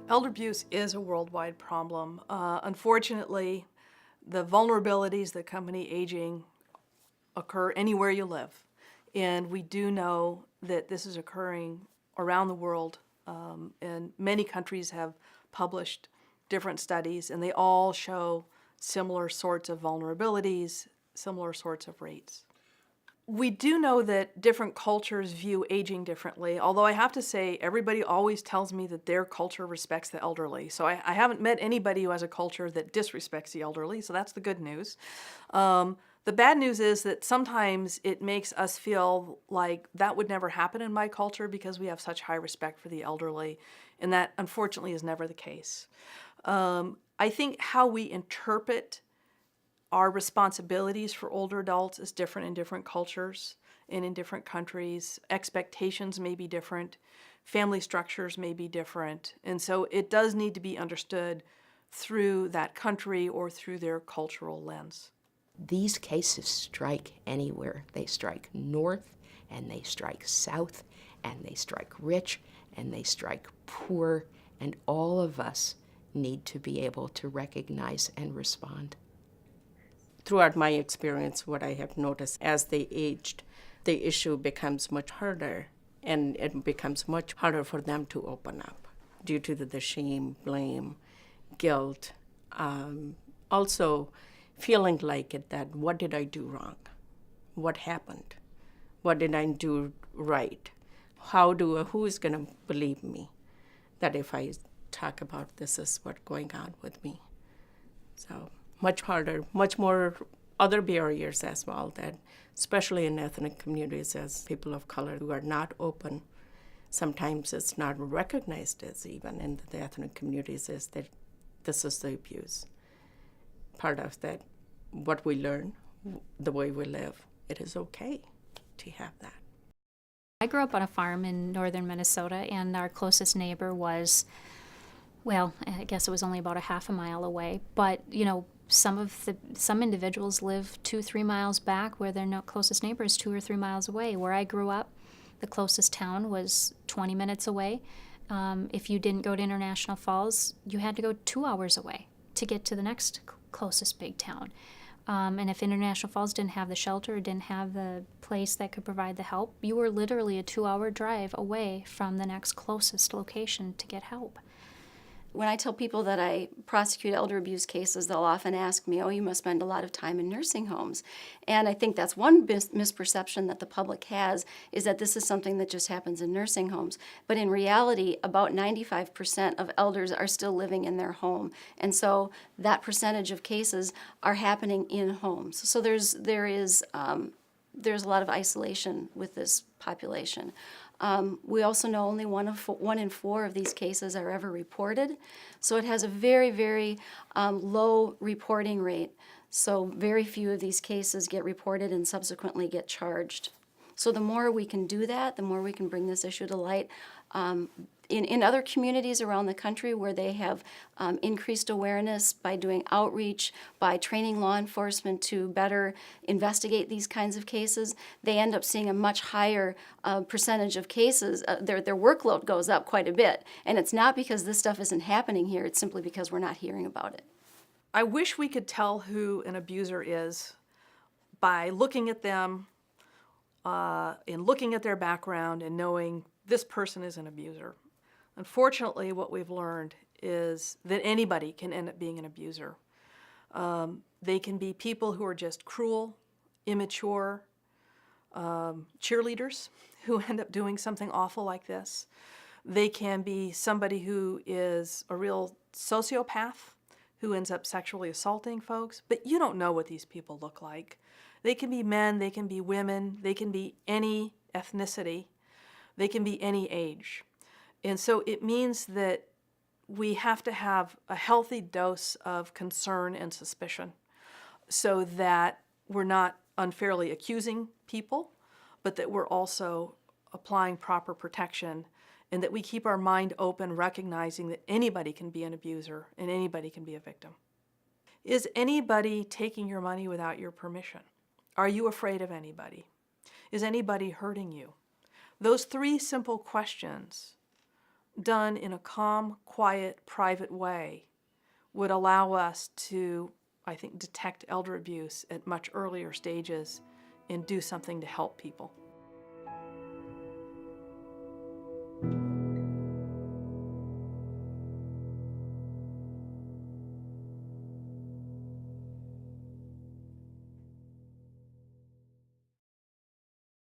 Elder abuse is a worldwide problem. Unfortunately, the vulnerabilities that accompany aging occur anywhere you live. And we do know that this is occurring around the world, and many countries have published different studies, and they all show similar sorts of vulnerabilities, similar sorts of rates. We do know that different cultures view aging differently, although I have to say everybody always tells me that their culture respects the elderly. So I haven't met anybody who has a culture that disrespects the elderly, so that's the good news. The bad news is that sometimes it makes us feel like that would never happen in my culture because we have such high respect for the elderly, and that unfortunately is never the case. I think how we interpret our responsibilities for older adults is different in different cultures and in different countries. Expectations may be different. Family structures may be different. And so it does need to be understood through that country or through their cultural lens. These cases strike anywhere. They strike north, and they strike south, and they strike rich, and they strike poor, and all of us need to be able to recognize and respond. Throughout my experience, what I have noticed as they aged, the issue becomes much harder, and it becomes much harder for them to open up due to the shame, blame, guilt. Also, feeling like it that what did I do wrong? What happened? What did I do right? Who is going to believe me that if I talk about this is what's going on with me? So much harder, much more other barriers as well, that especially in ethnic communities as people of color who are not open, sometimes it's not recognized as even in the ethnic communities is that this is the abuse. Part of that, what we learn, the way we live, it is okay to have that. I grew up on a farm in northern Minnesota, and our closest neighbor was, well, I guess it was only about a half a mile away. But, some individuals live 2-3 miles back where their closest neighbor is 2 or 3 miles away. Where I grew up, the closest town was 20 minutes away. If you didn't go to International Falls, you had to go 2 hours away to get to the next closest big town. And if International Falls didn't have the shelter, or didn't have the place that could provide the help, you were literally a 2-hour drive away from the next closest location to get help. When I tell people that I prosecute elder abuse cases, they'll often ask me, oh, you must spend a lot of time in nursing homes. And I think that's one misperception that the public has, is that this is something that just happens in nursing homes. But in reality, about 95% of elders are still living in their home. And so that percentage of cases are happening in homes. So there's a lot of isolation with this population. We also know only one in four of these cases are ever reported. So it has a very, very low reporting rate. So very few of these cases get reported and subsequently get charged. So the more we can do that, the more we can bring this issue to light. In other communities around the country where they have increased awareness by doing outreach, by training law enforcement to better investigate these kinds of cases, they end up seeing a much higher percentage of cases. Their workload goes up quite a bit. And it's not because this stuff isn't happening here, it's simply because we're not hearing about it. I wish we could tell who an abuser is by looking at them and looking at their background and knowing this person is an abuser. Unfortunately, what we've learned is that anybody can end up being an abuser. They can be people who are just cruel, immature, cheerleaders who end up doing something awful like this. They can be somebody who is a real sociopath who ends up sexually assaulting folks, but you don't know what these people look like. They can be men, they can be women, they can be any ethnicity, they can be any age. And so it means that we have to have a healthy dose of concern and suspicion so that we're not unfairly accusing people, but that we're also applying proper protection, and that we keep our mind open, recognizing that anybody can be an abuser and anybody can be a victim. Is anybody taking your money without your permission? Are you afraid of anybody? Is anybody hurting you? Those three simple questions done in a calm, quiet, private way would allow us to, I think, detect elder abuse at much earlier stages and do something to help people.